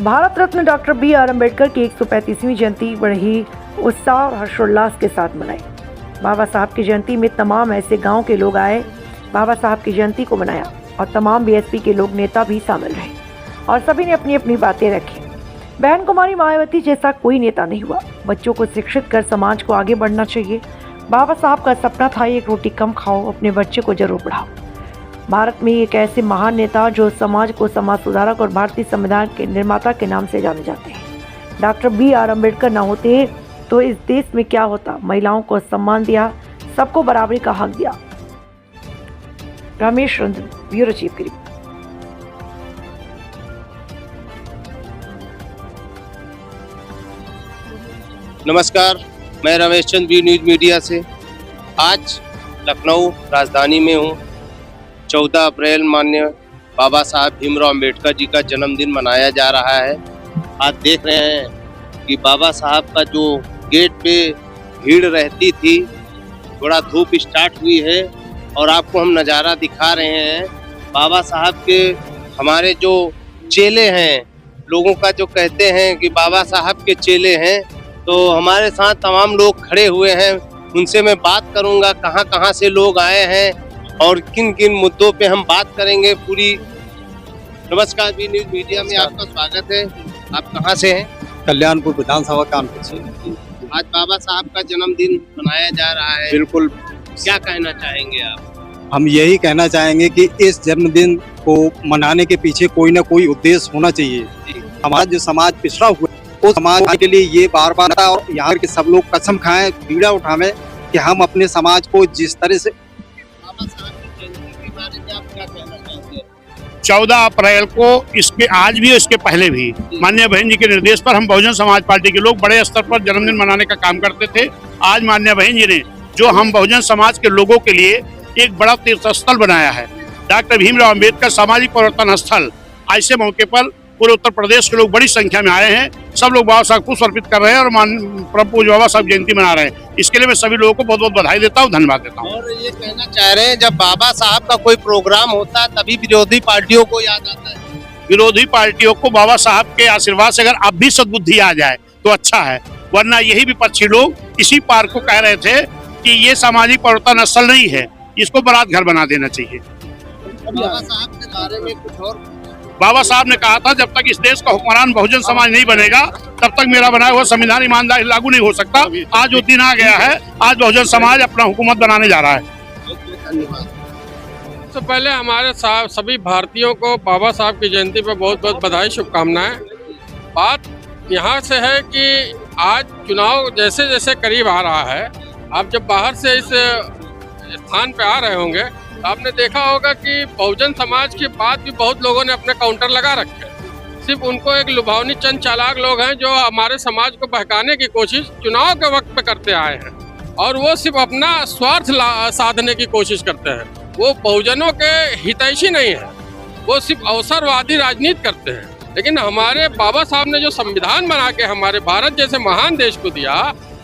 Bharat Ratna doctor B R. Ambedkar की 135वीं जयंती बड़ी उत्साह और हर्षोल्लास के साथ मनाई। बाबा साहब की जयंती में तमाम ऐसे गांव के लोग आए, बाबा साहब की जयंती को मनाया और तमाम बीएसपी के लोग नेता भी शामिल रहे और सभी ने अपनी अपनी बातें रखी। बहन कुमारी मायावती जैसा कोई नेता नहीं हुआ। बच्चों को शिक्षित कर समाज को आगे बढ़ना चाहिए। बाबा साहब का सपना था, एक रोटी कम खाओ, अपने बच्चे को जरूर पढ़ाओ। भारत में एक ऐसे महान नेता जो समाज को समाज सुधारक और भारतीय संविधान के निर्माता के नाम से जाने जाते हैं। Doctor B R. अम्बेडकर न होते तो इस देश में क्या होता। महिलाओं को सम्मान दिया, सबको बराबरी का हक दिया। रमेश रंजन, ब्यूरो चीफ की रिपोर्ट। नमस्कार, मैं Ramesh Chand, B news media से। आज लखनऊ राजधानी में हूँ। 14 अप्रैल माननीय बाबा साहब भीमराव अम्बेडकर जी का जन्मदिन मनाया जा रहा है। आज देख रहे हैं कि बाबा साहब का जो गेट पे भीड़ रहती थी, थोड़ा धूप स्टार्ट हुई है और आपको हम नज़ारा दिखा रहे हैं। बाबा साहब के हमारे जो चेले हैं, लोगों का जो कहते हैं कि बाबा साहब के चेले हैं, तो हमारे साथ तमाम लोग खड़े हुए हैं। उनसे मैं बात करूंगा कहां कहां से लोग आए हैं और किन किन मुद्दों पे हम बात करेंगे पूरी। नमस्कार, बी न्यूज मीडिया में आपका स्वागत है। आप कहां से हैं? कल्याणपुर विधानसभा कानपुर से। आज बाबा साहब का जन्मदिन मनाया जा रहा है। बिल्कुल। क्या कहना चाहेंगे आप? हम यही कहना चाहेंगे कि इस जन्मदिन को मनाने के पीछे कोई ना कोई उद्देश्य होना चाहिए। हमारा जो समाज पिछड़ा हुआ उस समाज के लिए ये बार बार और यहाँ के सब लोग कसम खाएं, बीड़ा उठावें कि हम अपने समाज को जिस तरह से। बाबा साहब की जयंती के बारे में आप क्या कहना चाहते हैं? 14 अप्रैल को, इसके आज भी और इसके पहले भी माननीय बहन जी के निर्देश पर हम बहुजन समाज पार्टी के लोग बड़े स्तर पर जन्मदिन मनाने का काम करते थे। आज माननीय बहन जी ने जो हम बहुजन समाज के लोगों के लिए एक बड़ा तीर्थ स्थल बनाया है, डॉक्टर भीमराव अम्बेडकर सामाजिक परिवर्तन स्थल। ऐसे मौके पर पूरे उत्तर प्रदेश के लोग बड़ी संख्या में आए हैं। सब लोग बाबा साहब को समर्पित कर रहे हैं और परम पूज्य बाबा साहब जयंती मना रहे हैं। इसके लिए मैं सभी लोगों को बहुत बहुत बधाई देता हूँ, धन्यवाद देता हूँ। और ये कहना चाह रहे हैं, जब बाबा साहब का कोई प्रोग्राम होता है तभी विरोधी पार्टियों को याद आता है। विरोधी पार्टियों को बाबा साहब के आशीर्वाद से अगर अब भी सद्बुद्धि आ जाए तो अच्छा है, वरना यही विपक्षी लोग इसी पार्क को कह रहे थे कि ये सामाजिक परिवर्तन स्थल नहीं है, इसको बारात घर बना देना चाहिए। बाबा साहब के बारे में कुछ और? बाबा साहब ने कहा था, जब तक इस देश का हुक्मरान बहुजन समाज नहीं बनेगा तब तक मेरा बनाया हुआ संविधान ईमानदारी लागू नहीं हो सकता। आज वो दिन आ गया है, आज बहुजन समाज अपना हुकूमत बनाने जा रहा है। सबसे पहले हमारे सभी भारतीयों को बाबा साहब की जयंती पर बहुत बहुत बधाई, शुभकामनाएं। बात यहाँ से है कि आज चुनाव जैसे जैसे करीब आ रहा है, आप जब बाहर से इस स्थान पे आ रहे होंगे तो आपने देखा होगा कि बहुजन समाज के बाद भी बहुत लोगों ने अपने काउंटर लगा रखे हैं। सिर्फ उनको एक लुभावनी चंद चालाक लोग हैं जो हमारे समाज को बहकाने की कोशिश चुनाव के वक्त पे करते आए हैं और वो सिर्फ अपना स्वार्थ साधने की कोशिश करते हैं। वो बहुजनों के हितैषी नहीं है, वो सिर्फ अवसरवादी राजनीति करते हैं। लेकिन हमारे बाबा साहब ने जो संविधान बना के हमारे भारत जैसे महान देश को दिया,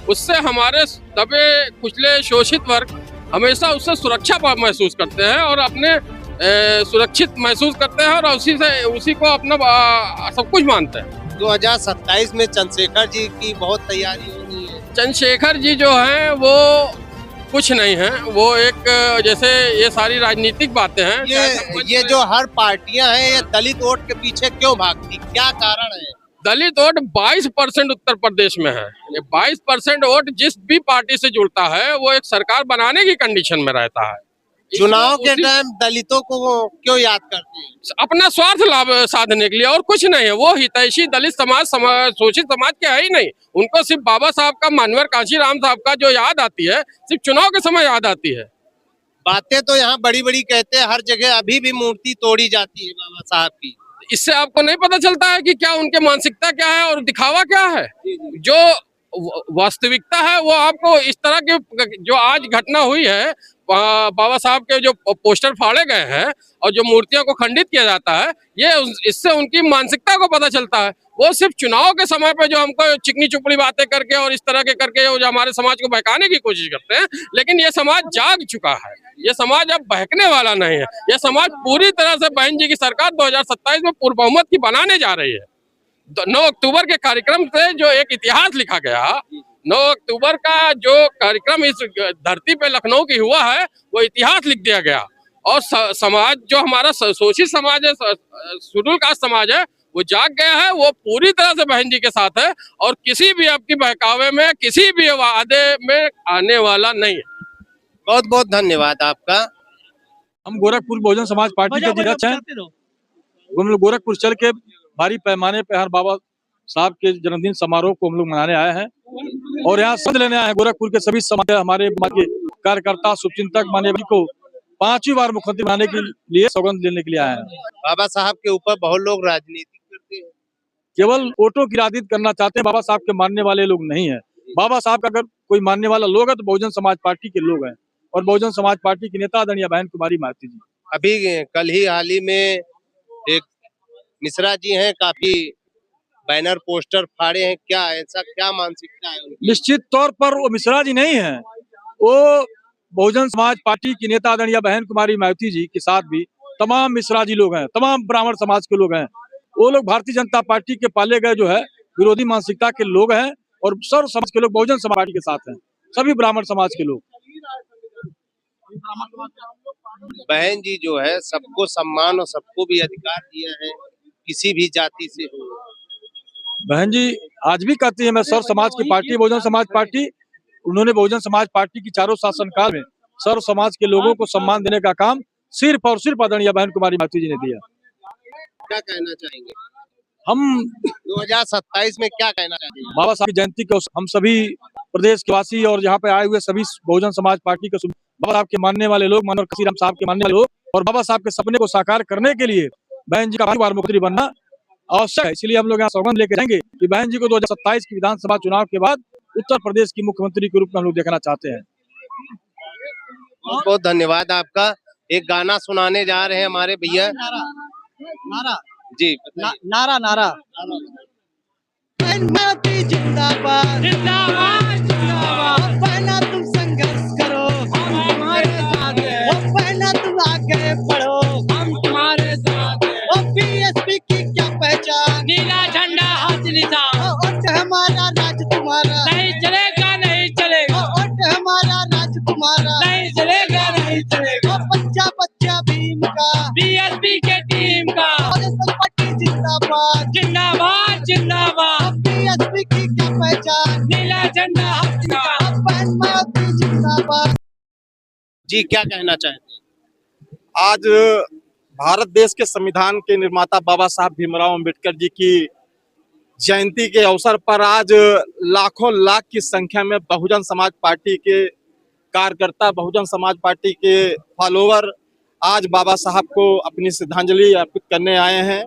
उससे हमारे दबे कुचले शोषित वर्ग हमेशा उससे सुरक्षा महसूस करते हैं और अपने सुरक्षित महसूस करते हैं और उसी को अपना सब कुछ मानते हैं। 2027 में चंद्रशेखर जी की बहुत तैयारी हो रही है। चंद्रशेखर जी जो हैं वो कुछ नहीं है, वो एक जैसे ये सारी राजनीतिक बातें हैं। ये जो हर पार्टियां हैं, ये दलित वोट के पीछे क्यों भागती, क्या कारण है? दलित वोट 22% उत्तर प्रदेश में है। ये 22% वोट जिस भी पार्टी से जुड़ता है वो एक सरकार बनाने की कंडीशन में रहता है। चुनाव के टाइम दलितों को वो क्यों याद करते हैं? अपना स्वार्थ लाभ साधने के लिए, और कुछ नहीं है। वो हितैषी दलित समाज शोषित समाज के है ही नहीं। उनको सिर्फ बाबा साहब का, मानवर कांशीराम साहब का जो याद आती है, सिर्फ चुनाव के समय याद आती है। बातें तो यहाँ बड़ी बड़ी कहते हैं, हर जगह अभी भी मूर्ति तोड़ी जाती है बाबा साहब की। इससे आपको नहीं पता चलता है कि क्या उनके मानसिकता क्या है और दिखावा क्या है। जो वास्तविकता है वो आपको इस तरह के जो आज घटना हुई है, बाबा साहब के जो पोस्टर फाड़े गए हैं और जो मूर्तियों को खंडित किया जाता है, ये इससे उनकी मानसिकता को पता चलता है। वो सिर्फ चुनाव के समय पे जो हमको चिकनी चुपड़ी बातें करके और इस तरह के करके जो हमारे समाज को बहकाने की कोशिश करते हैं, लेकिन ये समाज जाग चुका है। ये समाज अब बहकने वाला नहीं है। ये समाज पूरी तरह से बहन जी की सरकार 2027 में पूर्ण बहुमत की बनाने जा रही है। 9 अक्टूबर के कार्यक्रम से जो एक इतिहास लिखा गया, 9 अक्टूबर का जो कार्यक्रम इस धरती पे लखनऊ की हुआ है, वो इतिहास लिख दिया गया। और समाज जो हमारा शोषित समाज है, शेड्यूल कास्ट समाज है, वो जाग गया है। वो पूरी तरह से बहन जी के साथ है और किसी भी आपकी बहकावे में, किसी भी वादे में आने वाला नहीं है। बहुत बहुत धन्यवाद आपका। हम गोरखपुर बहुजन समाज पार्टी के अध्यक्ष हैं। हम लोग गोरखपुर चल के भारी पैमाने पे हर बाबा साहब के जन्मदिन समारोह को हम लोग मनाने आए हैं और यहाँ सौगंध लेने आए हैं। गोरखपुर के सभी समाज, हमारे कार्यकर्ता, शुभचिंतक माननीय को 5वीं बार मुख्यमंत्री बनाने के लिए सौगंध लेने के लिए आए हैं। बाबा साहब के ऊपर बहुत लोग राजनीति करते हैं, केवल वोटों की राजनीति करना चाहते हैं। बाबा साहब के मानने वाले लोग नहीं है। बाबा साहब का अगर कोई मानने वाला लोग है तो बहुजन समाज पार्टी के लोग हैं और बहुजन समाज पार्टी की नेता आदरणीय बहन कुमारी मायावती जी। अभी कल ही हाल ही में एक मिश्रा जी हैं, काफी बैनर पोस्टर फाड़े हैं, क्या ऐसा क्या मानसिकता है उनकी? निश्चित तौर पर वो मिश्रा जी नहीं है, वो बहुजन समाज पार्टी की नेता आदरणीय बहन कुमारी मायावती जी के साथ भी तमाम मिश्रा जी लोग हैं, तमाम ब्राह्मण समाज के लोग हैं। वो लोग भारतीय जनता पार्टी के पाले गए जो है विरोधी मानसिकता के लोग हैं और सर्व समाज के लोग बहुजन समाज पार्टी के साथ हैं, सभी ब्राह्मण समाज के लोग। बहन जी जो है सबको सम्मान और सबको भी अधिकार दिया है, किसी भी जाति से हो। बहन जी आज भी कहती है मैं सर्व समाज की पार्टी बहुजन समाज पार्टी। उन्होंने बहुजन समाज पार्टी की चारों शासनकाल में सर्व समाज के लोगों को सम्मान देने का काम सिर्फ और सिर्फ आदरणीय बहन कुमारी मायावती जी ने दिया। क्या कहना चाहेंगे हम 2027 में, क्या कहना चाहेंगे? बाबा साहब की जयंती को हम सभी प्रदेश के वासी और यहाँ पे आए हुए सभी बहुजन समाज पार्टी के बाबा साहब के मानने वाले लोग, मनोहर काशीराम साहब के मानने वाले लोग और बाबा साहब के सपने को साकार करने के लिए बहन जी का 5वीं बार मुख्यमंत्री बनना आवश्यक है। इसलिए हम लोग यहाँ सौगंध लेकर जाएंगे कि बहन जी को 2027 की विधानसभा चुनाव के बाद उत्तर प्रदेश की मुख्यमंत्री के रूप में हम लोग देखना चाहते हैं। बहुत बहुत धन्यवाद आपका। एक गाना सुनाने जा रहे हैं हमारे भैया। नारा जी नारा नारा जिंदाबाद जिंदाबाद जिंदाबाद। पहला तुम संघर्ष करो, हम तुम्हारे साथ हैं। पहला तुम आगे बढ़ो, हम तुम्हारे साथ हैं। बीएसपी की क्या पहचान, नीला झंडा हाथ निशान। वोट हमारा राज तुम्हारा, नहीं चलेगा नहीं चलेगा। वोट हमारा राज तुम्हारा, नहीं चलेगा नहीं चलेगा। बच्चा बच्चा भीम का, बीएसपी के टीम का। जिंदाबाद जिंदाबाद जिंदाबाद। बीएसपी की क्या पहचान, नीला झंडा हाथ निशान। बहन मायावती जिंदाबाद। जी क्या कहना चाहेंगे? आज भारत देश के संविधान के निर्माता बाबा साहब भीमराव अंबेडकर जी की जयंती के अवसर पर आज लाखों लाख की संख्या में बहुजन समाज पार्टी के कार्यकर्ता, बहुजन समाज पार्टी के फॉलोवर आज बाबा साहब को अपनी श्रद्धांजलि अर्पित करने आए हैं।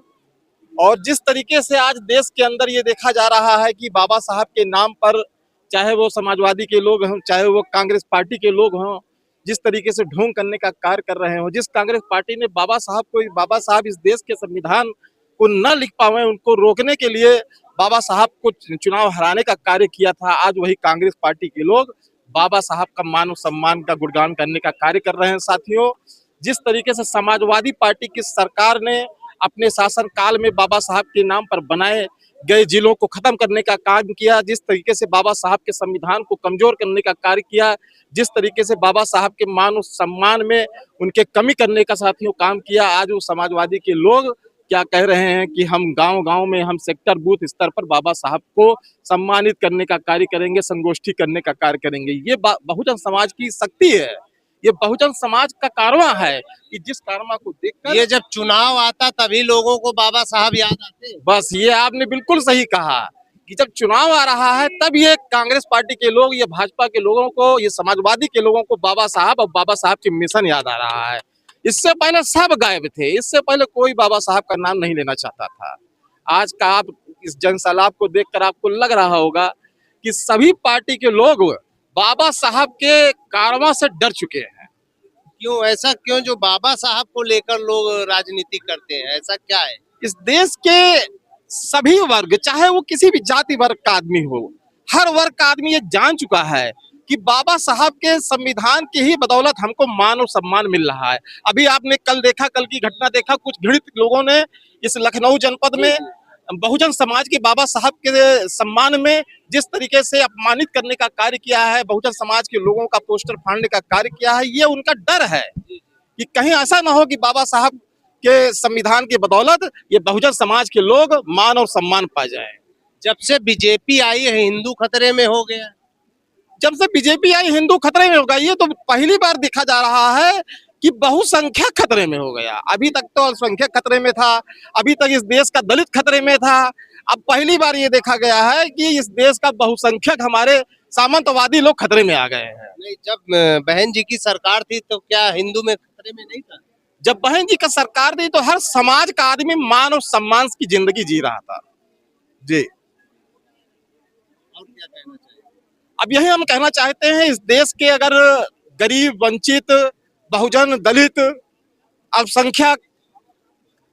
और जिस तरीके से आज देश के अंदर ये देखा जा रहा है कि बाबा साहब के नाम पर चाहे वो समाजवादी के लोग हों, चाहे वो कांग्रेस पार्टी के लोग हों, जिस तरीके से ढोंग करने का कार्य कर रहे हो, जिस कांग्रेस पार्टी ने बाबा साहब इस देश के संविधान को न लिख पाए, उनको रोकने के लिए बाबा साहब को चुनाव हराने का कार्य किया था, आज वही कांग्रेस पार्टी के लोग बाबा साहब का मान और सम्मान का गुणगान करने का कार्य कर रहे हैं। साथियों, जिस तरीके से समाजवादी पार्टी की सरकार ने अपने शासन काल में बाबा साहब के नाम पर बनाए गए जिलों को खत्म करने का काम किया, जिस तरीके से बाबा साहब के संविधान को कमजोर करने का कार्य किया, जिस तरीके से बाबा साहब के मान और सम्मान में उनके कमी करने का साथियों काम किया, आज वो समाजवादी के लोग क्या कह रहे हैं कि हम गांव-गांव में, हम सेक्टर बूथ स्तर पर बाबा साहब को सम्मानित करने का कार्य करेंगे, संगोष्ठी करने का कार्य करेंगे। ये बहुजन समाज की शक्ति है, ये बहुजन समाज का कारवां है कि जिस कारवां को देखकर ये जब चुनाव आता तभी लोगों को बाबा साहब याद आते हैं। बस ये आपने बिल्कुल सही कहा कि जब चुनाव आ रहा है तब ये कांग्रेस पार्टी के लोग, ये भाजपा के लोगों को, ये समाजवादी के लोगों को बाबा साहब और बाबा साहब के मिशन याद आ रहा है। इससे पहले सब गायब थे, इससे पहले कोई बाबा साहब का नाम नहीं लेना चाहता था। आज का आप इस जनसैलाब को देखकर आपको लग रहा होगा कि सभी पार्टी के लोग बाबा साहब के कारवां से डर चुके हैं। क्यों ऐसा, क्यों जो बाबा साहब को लेकर लोग राजनीति करते हैं, ऐसा क्या है? इस देश के सभी वर्ग, चाहे वो किसी भी जाति वर्ग का आदमी हो, हर वर्ग का आदमी ये जान चुका है कि बाबा साहब के संविधान की ही बदौलत हमको मान और सम्मान मिल रहा है। अभी आपने कल की घटना देखा, कुछ घृणित लोगों ने इस लखनऊ जनपद में बहुजन समाज के बाबा साहब के सम्मान में जिस तरीके से अपमानित करने का कार्य किया है, बहुजन समाज के लोगों का पोस्टर फाड़ने का कार्य किया है, ये उनका डर है कि कहीं ऐसा ना हो कि बाबा साहब के संविधान की बदौलत ये बहुजन समाज के लोग मान और सम्मान पा जाए। जब से बीजेपी आई है हिंदू खतरे में हो गया। जब से बीजेपी आई हिंदू खतरे में हो गया, ये तो पहली बार देखा जा रहा है कि बहुसंख्यक खतरे में हो गया। अभी तक तो अल्पसंख्यक खतरे में था, अभी तक इस देश का दलित खतरे में था। अब पहली बार ये देखा गया है कि इस देश का बहुसंख्यक हमारे सामंतवादी लोग खतरे में आ गए हैं। नहीं, जब बहन जी की सरकार थी तो क्या हिंदू में खतरे में नहीं था? जब बहन जी का सरकार थी तो हर समाज का आदमी मान और सम्मान की जिंदगी जी रहा था जी। और क्या कहना चाहिए? अब यही हम कहना चाहते हैं, इस देश के अगर गरीब, वंचित, बहुजन, दलित, अल्पसंख्यक,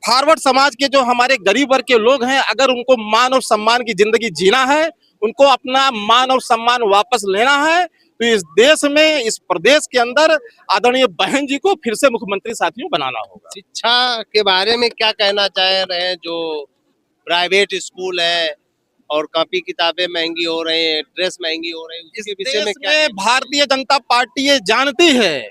फॉरवर्ड समाज के जो हमारे गरीब वर्ग के लोग हैं, अगर उनको मान और सम्मान की जिंदगी जीना है, उनको अपना मान और सम्मान वापस लेना है, तो इस देश में, इस प्रदेश के अंदर आदरणीय बहन जी को फिर से मुख्यमंत्री साथियों बनाना होगा। शिक्षा के बारे में क्या कहना चाह रहे हैं? जो प्राइवेट स्कूल है और कॉपी किताबें महंगी हो रही हैं, ड्रेस महंगी हो रही है, इस इसके विषय में देश क्या में भारतीय जनता पार्टी ये जानती है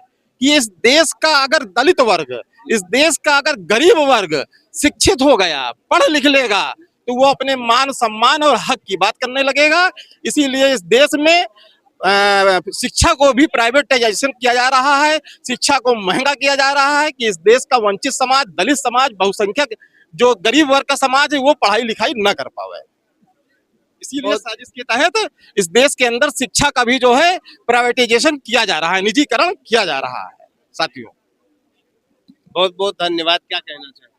कि इस देश का अगर दलित वर्ग, इस देश का अगर गरीब वर्ग शिक्षित हो गया, पढ़ लिख लेगा, तो वो अपने मान सम्मान और हक की बात करने लगेगा। इसीलिए इस देश में शिक्षा को भी प्राइवेटाइजेशन किया जा रहा है, शिक्षा को महंगा किया जा रहा है कि इस देश का वंचित समाज, दलित समाज, बहुसंख्यक जो गरीब वर्ग का समाज है, वो पढ़ाई लिखाई न कर पावे। इसीलिए साजिश के तहत इस देश के अंदर शिक्षा का भी जो है प्राइवेटाइजेशन किया जा रहा है, निजीकरण किया जा रहा है। साथियों, बहुत बहुत धन्यवाद। क्या कहना चाहते हैं?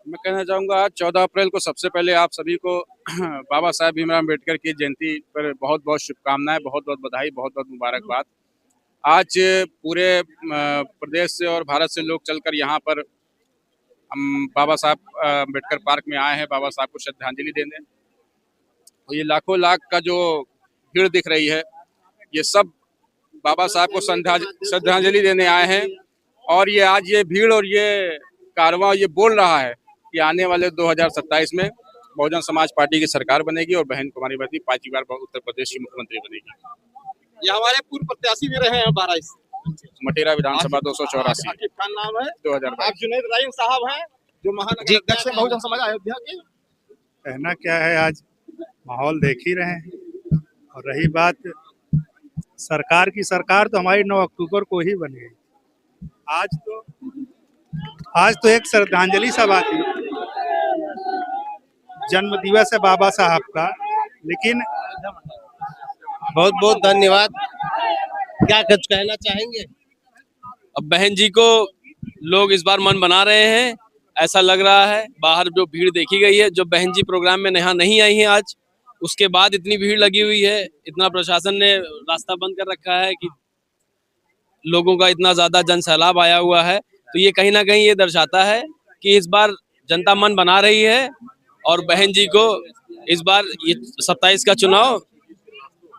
मैं कहना चाहूँगा आज 14 अप्रैल को सबसे पहले आप सभी को बाबा साहेब भीमराव अम्बेडकर की जयंती पर बहुत बहुत शुभकामनाएं, बहुत बहुत बधाई, बहुत बहुत मुबारकबाद। आज पूरे प्रदेश से और भारत से लोग चलकर यहाँ पर हम बाबा साहब अम्बेडकर पार्क में आए हैं बाबा साहब को श्रद्धांजलि देने। तो ये लाखों लाख का जो भीड़ दिख रही है, ये सब बाबा साहब को श्रद्धांजलि देने आए हैं। और ये आज ये भीड़ और ये कारवां ये बोल रहा है कि आने वाले 2027 में बहुजन समाज पार्टी की सरकार बनेगी और बहन कुमारी बहती 5 बार उत्तर प्रदेश की मुख्यमंत्री बनेगी। ये हमारे पूर्व प्रत्याशी भी रहे हैं 12 मटेरा विधानसभा 284। आकिब खान नाम है। 2022। आप जुनैद राइन साहब हैं जो महानगर अध्यक्ष हैं बहुजन समाज अयोध्या के। कहना क्या है, आज माहौल देख ही रहे हैं। और रही बात सरकार की, सरकार तो हमारी 9 अक्टूबर को ही बनेगी। आज तो एक श्रद्धांजलि सभा थी, जन्म दिवस है बाबा साहब का, लेकिन बहुत बहुत धन्यवाद। क्या कुछ कहना चाहेंगे? अब बहन जी को लोग इस बार मन बना रहे हैं, ऐसा लग रहा है। बाहर जो भीड़ देखी गई है, जो बहन जी प्रोग्राम में यहाँ नहीं आई है आज, उसके बाद इतनी भीड़ लगी हुई है, इतना प्रशासन ने रास्ता बंद कर रखा है कि लोगों का इतना ज्यादा जन सैलाब आया हुआ है। तो ये कहीं ना कहीं ये दर्शाता है कि इस बार जनता मन बना रही है और बहन जी को इस बार ये 27 का चुनाव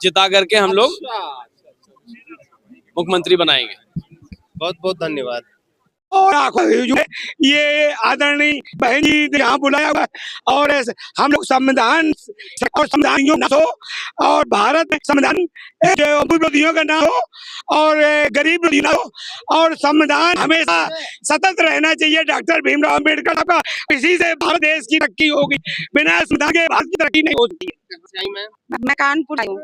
जिता करके हम लोग मुख्यमंत्री बनाएंगे। बहुत बहुत धन्यवाद। और ये आदरणीय बहन जी ने यहाँ बुलाया हुआ और हम लोग संविधान न हो और भारत में संविधान विरोधियों का ना हो और गरीब ना हो और संविधान हमेशा सतत रहना चाहिए। डॉक्टर भीमराव अम्बेडकर का, इसी से भारत देश की तरक्की होगी, बिना संविधान के भारत की तरक्की नहीं हो सकती। मैं कानपुर आई हूँ।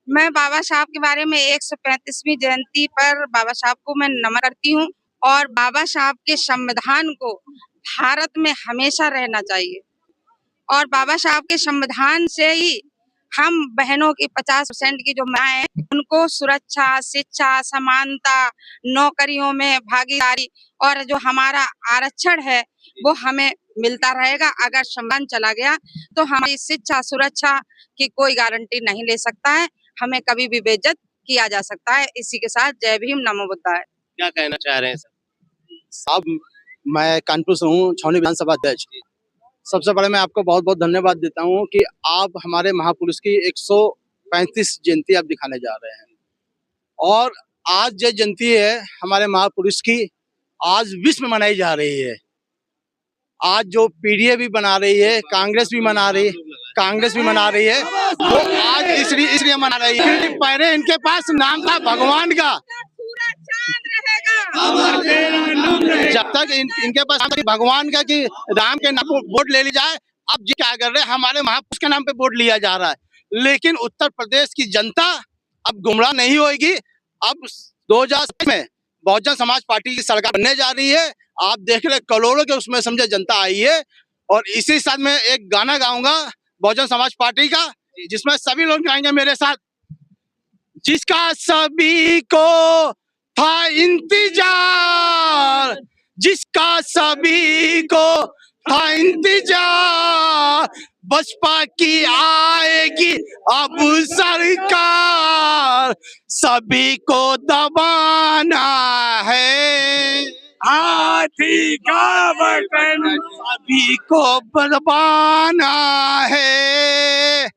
मैं बाबा साहब के बारे में 135वीं जयंती पर बाबा साहब को मैं नमन करती हूँ और बाबा साहब के संविधान को भारत में हमेशा रहना चाहिए और बाबा साहब के संविधान से ही हम बहनों की 50% की जो माएँ हैं उनको सुरक्षा, शिक्षा, समानता, नौकरियों में भागीदारी और जो हमारा आरक्षण है वो हमें मिलता रहेगा। अगर संविधान चला गया तो हमारी शिक्षा, सुरक्षा की कोई गारंटी नहीं ले सकता है, हमें कभी भी बेइज्जत किया जा सकता है। इसी के साथ जय भीम, नमो बुद्धाय। क्या कहना चाह रहे हैं साहब? मैं कानपुर से हूँ, छावनी विधानसभा अध्यक्ष। सबसे पहले मैं आपको बहुत बहुत धन्यवाद देता हूँ कि आप हमारे महापुरुष की 135 जयंती आप दिखाने जा रहे हैं। और आज जो जयंती है हमारे महापुरुष की, आज विश्व में मनाई जा रही है। आज जो पीडीए भी बना रही है, कांग्रेस भी मना रही है, वो आज इसलिए मना रही है क्योंकि पहले इनके पास नाम था भगवान का। जब तक इनके पास भगवान का कि राम के नाम पर वोट ले ली जाए, अब ये क्या कर रहे हैं, हमारे महापुरुष के नाम पे वोट लिया जा रहा है। लेकिन उत्तर प्रदेश की जनता अब गुमराह नहीं होगी। अब 2007 में बहुजन समाज पार्टी की सरकार बनने जा रही है। आप देख रहे करोड़ों के उसमें समझे जनता आई है। और इसी साथ में एक गाना गाऊंगा बहुजन समाज पार्टी का, जिसमें सभी लोग गाएंगे मेरे साथ। जिसका सभी को था इंतजार, जिसका सभी को था इंतजार, बसपा की आएगी अब सरकार, सभी को दबाना है हाथी का बटन, सभी को दबाना है।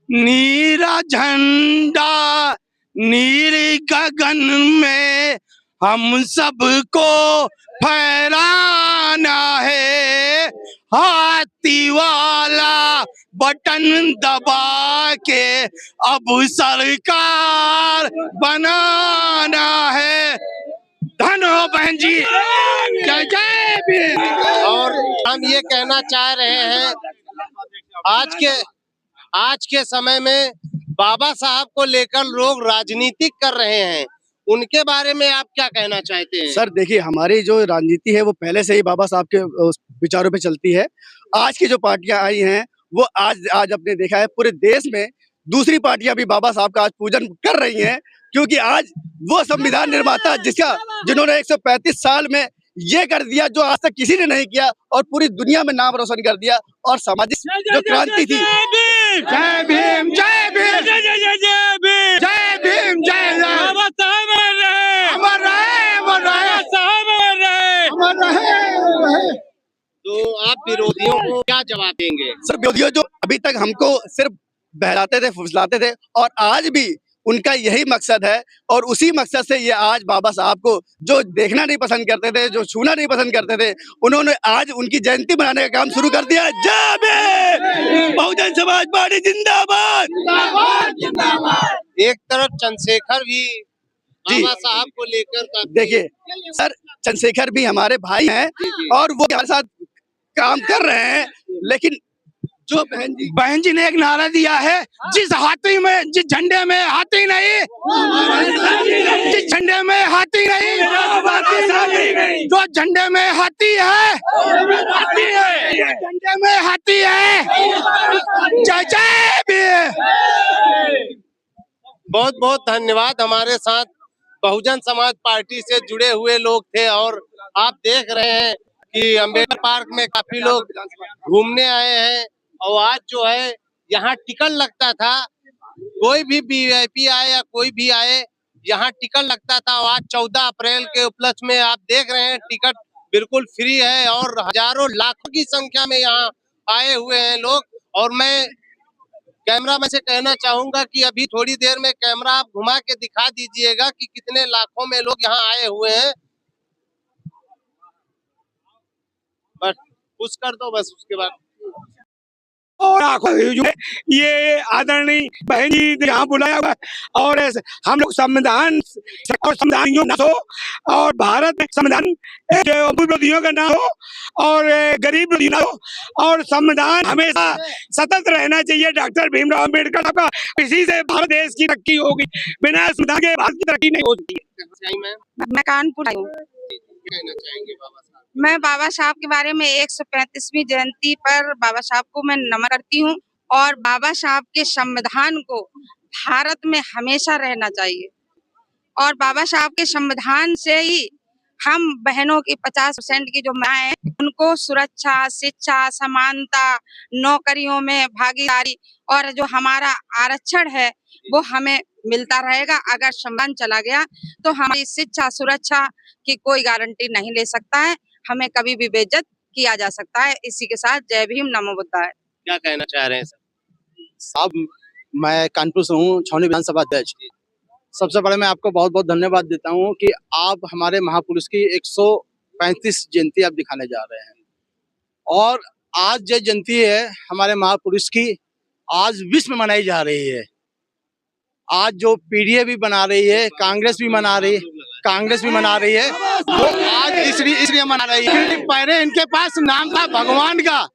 नीला झंडा नील गगन में हम सबको फहराना है, हाथी वाला बटन दबा के अब सरकार बनाना है। धन्यवाद बहन जी, जय जय भीम। और हम ये कहना चाह रहे हैं, आज के समय में बाबा साहब को लेकर लोग राजनीति कर रहे हैं, उनके बारे में आप क्या कहना चाहते हैं? सर देखिए, हमारी जो राजनीति है वो पहले से ही बाबा साहब के विचारों पे चलती है। आज की जो पार्टियां आई हैं वो आज आपने देखा है पूरे देश में दूसरी पार्टियां भी बाबा साहब का आज पूजन कर रही हैं, क्योंकि आज वो संविधान निर्माता जिन्होंने 135 साल में ये कर दिया जो आज तक किसी ने नहीं किया, और पूरी दुनिया में नाम रोशन कर दिया। और सामाजिक जो क्रांति थी, जय भीम जय भीम जय भीम जय भीम जय तो आप विरोधियों को क्या जवाब देंगे? सर विरोधियों जो अभी तक हमको सिर्फ बहलाते थे, फुसलाते थे, और आज भी उनका यही मकसद है, और उसी मकसद से ये आज बाबा साहब को जो देखना नहीं पसंद करते थे, जो छूना नहीं पसंद करते थे, उन्होंने आज उनकी जयंती मनाने का काम शुरू कर दिया। जय भीम, बहुजन समाज पार्टी जिंदाबाद जिंदाबाद। एक तरफ चंद्रशेखर भी बाबा साहब को लेकर, देखिए सर, चंद्रशेखर भी हमारे भाई हैं और वो हमारे साथ काम कर रहे हैं, लेकिन जो बहन जी ने एक नारा दिया है, जिस झंडे में हाथी नहीं, जिस झंडे में हाथी नहीं, जो झंडे में हाथी है, झंडे में हाथी है। जय जय भीम। बहुत बहुत धन्यवाद। हमारे साथ बहुजन समाज पार्टी से जुड़े हुए लोग थे, और आप देख रहे हैं कि अम्बेडकर पार्क में काफी लोग घूमने आए हैं। और आज जो है यहाँ टिकट लगता था, कोई भी वीआईपी आए या कोई भी आए, यहाँ टिकट लगता था। और आज 14 अप्रैल के उपलक्ष्य में आप देख रहे हैं टिकट बिल्कुल फ्री है, और हजारों लाखों की संख्या में यहाँ आए हुए हैं लोग। और मैं कैमरा में से कहना चाहूंगा कि अभी थोड़ी देर में कैमरा आप घुमा के दिखा दीजिएगा कि कितने लाखों में लोग यहाँ आए हुए हैं। बस पुश कर दो, बस उसके बाद। और ये आदरणीय बहन जी ने यहाँ बुलाया हुआ, और हम लोग संविधान और संविधानियों ना हो, और भारत में संविधान विरोधियों का ना हो, और गरीब ना हो, और संविधान हमेशा सतत रहना चाहिए। डॉक्टर भीमराव अम्बेडकर का, इसी से भारत देश की तरक्की होगी, बिना संविधान के भारत की तरक्की नहीं होती। मैं कानपुर मैं बाबा साहब के बारे में 135वीं जयंती पर बाबा साहब को मैं नमन करती हूँ, और बाबा साहब के संविधान को भारत में हमेशा रहना चाहिए। और बाबा साहब के संविधान से ही हम बहनों की 50% की जो माएँ हैं, उनको सुरक्षा, शिक्षा, समानता, नौकरियों में भागीदारी, और जो हमारा आरक्षण है वो हमें मिलता रहेगा। अगर संविधान चला गया तो हमारी शिक्षा, सुरक्षा की कोई गारंटी नहीं ले सकता है, हमें कभी भी बेइज्जत किया जा सकता है। इसी के साथ जय भीम, नमो बुद्धाय। क्या कहना चाह रहे हैं साहब? मैं कानपुर से हूँ, छावनी विधानसभा अध्यक्ष। सबसे पहले मैं आपको बहुत बहुत धन्यवाद देता हूँ कि आप हमारे महापुरुष की 135 जयंती अब दिखाने जा रहे हैं। और आज जो जयंती है हमारे महापुरुष की, आज विश्व में मनाई जा रही है। आज जो पीडीए भी बना रही है, कांग्रेस भी मना रही है, वो आज इसलिए मना रही है क्योंकि पहले इनके पास नाम था भगवान का।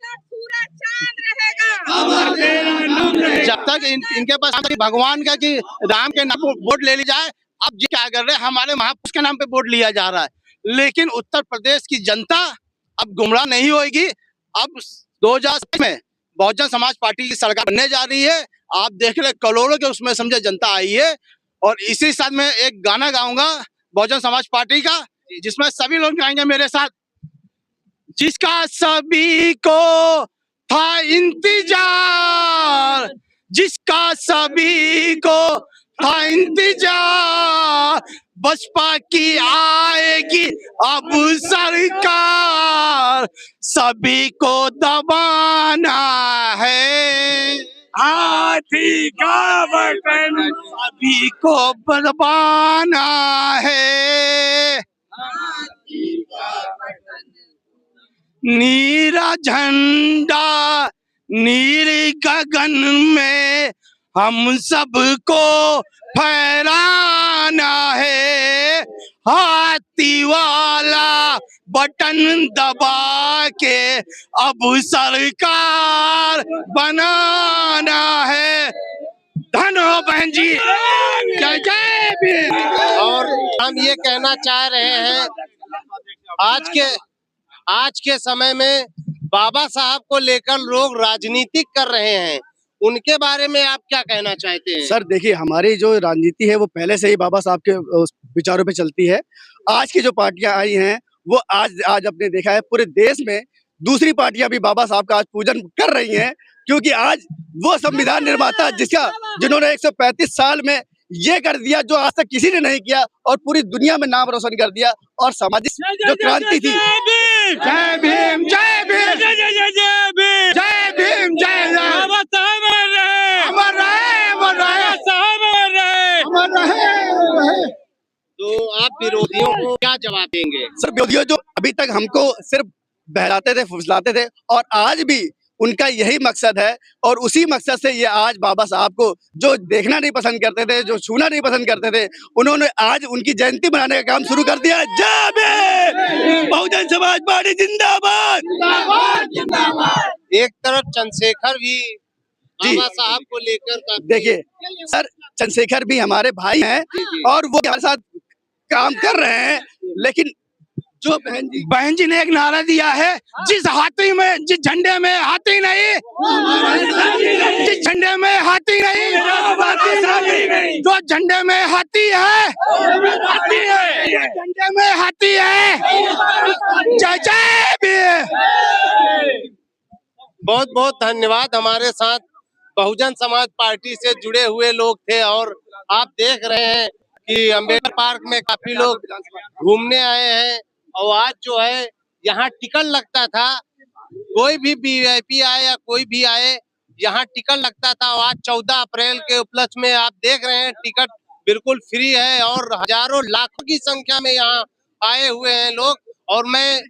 जब तक इनके पास भगवान का कि राम के नाम पर वोट ले ली जाए, अब ये क्या कर रहे हैं, हमारे महापुरुष के नाम पे वोट लिया जा रहा है। लेकिन उत्तर प्रदेश की जनता अब गुमराह नहीं होगी। अब 2007 में बहुजन समाज पार्टी की सरकार बनने जा रही है। आप देख रहे करोड़ों के उसमें समझे जनता आई है। और इसी साथ में एक गाना गाऊंगा बहुजन समाज पार्टी का, जिसमें सभी लोग गाएंगे मेरे साथ। जिसका सभी को था इंतजार, जिसका सभी को था इंतजार, बसपा की आएगी अब सरकार, सभी को दबाना है हाथी का बटन, सभी को दबाना है। नीला झंडा नील गगन में हम सबको फहराना है, हाथी वाला बटन दबा के अब सरकार बनाना है। धन्यवाद बहन जी, जय जय भीम। और हम ये कहना चाह रहे हैं, आज के समय में बाबा साहब को लेकर लोग राजनीतिक कर रहे हैं, उनके बारे में आप क्या कहना चाहते हैं? सर देखिए, हमारी जो राजनीति है वो पहले से ही बाबा साहब के विचारों पे चलती है। आज की जो पार्टियां आई हैं वो आज आपने देखा है पूरे देश में दूसरी पार्टियां भी बाबा साहब का आज पूजन कर रही हैं, क्योंकि आज वो संविधान निर्माता जिन्होंने 135 साल में ये कर दिया जो आज तक किसी ने नहीं किया, और पूरी दुनिया में नाम रोशन कर दिया। और सामाजिक जो क्रांति थी, जय भीम जय भीम जय भीम जय भीम जय तो आप विरोधियों को क्या जवाब देंगे? सर विरोधियों जो अभी तक हमको सिर्फ बहलाते थे, फुसलाते थे, और आज भी उनका यही मकसद है। और उसी मकसद से ये आज बाबा साहब को जो देखना नहीं पसंद करते थे, जो छूना नहीं पसंद करते थे, उन्होंने आज उनकी जयंती मनाने का काम शुरू कर दिया। जय भीम, बहुजन समाज पार्टी जिंदाबाद जिंदाबाद। एक तरफ चंद्रशेखर भी बाबा साहब को लेकर, देखिए सर, चंद्रशेखर भी हमारे भाई हैं और वो हमारे साथ काम कर रहे हैं। लेकिन जो बहन जी ने एक नारा दिया है, जिस झंडे में हाथी नहीं, जिस झंडे में हाथी नहीं, जो झंडे में हाथी है, झंडे में हाथी है। जय जय भीम। बहुत बहुत धन्यवाद। हमारे साथ बहुजन समाज पार्टी से जुड़े हुए लोग थे, और आप देख रहे हैं कि अम्बेडकर पार्क में काफी लोग घूमने आए हैं। और आज जो है यहाँ टिकट लगता था, कोई भी वीआईपी आए या कोई भी आए, यहाँ टिकट लगता था। और आज 14 अप्रैल के उपलक्ष्य में आप देख रहे हैं टिकट बिल्कुल फ्री है, और हजारों लाखों की संख्या में यहाँ आए हुए हैं लोग। और मैं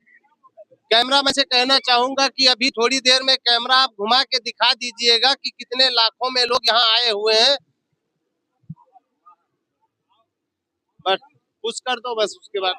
कैमरा में से कहना चाहूंगा कि अभी थोड़ी देर में कैमरा आप घुमा के दिखा दीजिएगा कि कितने लाखों में लोग यहाँ आए हुए हैं। बस पुश कर दो, बस उसके बाद